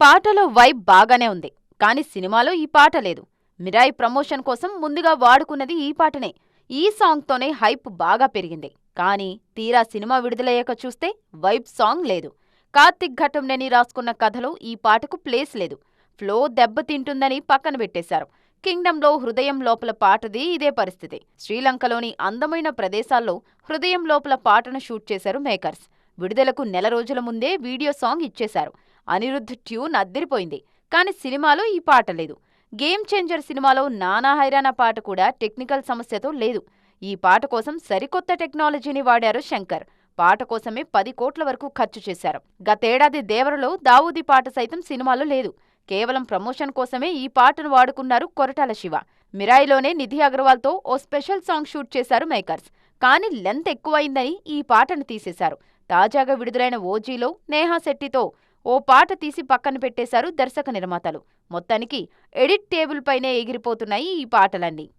పాటలో వైబ్ బాగానే ఉంది, కానీ సినిమాలో ఈ పాట లేదు. మిరాయి ప్రమోషన్ కోసం ముందుగా వాడుకున్నది ఈ పాటనే. ఈ సాంగ్తోనే హైప్ బాగా పెరిగింది. కానీ తీరా సినిమా విడుదలయ్యాక చూస్తే వైబ్ సాంగ్ లేదు. కార్తిక్ ఘటంనేని రాసుకున్న కథలో ఈ పాటకు ప్లేస్ లేదు. ఫ్లో దెబ్బతింటుందని పక్కన పెట్టేశారు. కింగ్డమ్లో హృదయం లోపల పాటది ఇదే పరిస్థితి. శ్రీలంకలోని అందమైన ప్రదేశాల్లో హృదయం లోపల పాటను షూట్ చేశారు మేకర్స్. విడుదలకు నెల రోజుల ముందే వీడియో సాంగ్ ఇచ్చేశారు. అనిరుద్ధ్ ట్యూన్ అద్దిరిపోయింది. కానీ సినిమాలో ఈ పాట లేదు. గేమ్ చేంజర్ సినిమాలో నానా హైరానా పాట కూడా టెక్నికల్ సమస్యతో లేదు. ఈ పాట కోసం సరికొత్త టెక్నాలజీని వాడారు శంకర్. పాట కోసమే 10 కోట్ల వరకు ఖర్చు చేశారు. గతేడాది దేవరలో దావూదీ పాట సైతం సినిమాలో లేదు. కేవలం ప్రమోషన్ కోసమే ఈ పాటను వాడుకున్నారు కొరటాల శివ. మిరాయిలోనే నిధి అగర్వాల్తో ఓ స్పెషల్ సాంగ్ షూట్ చేశారు మేకర్స్. కానీ లెంత్ ఎక్కువైందని ఈ పాటను తీసేశారు. తాజాగా విడుదలైన ఓజీలో నేహా శెట్టితో ఓ పాట తీసి పక్కన పెట్టేశారు దర్శక నిర్మాతలు. మొత్తానికి ఎడిట్ టేబుల్ పైనే ఎగిరిపోతున్నాయి ఈ పాటలన్నీ.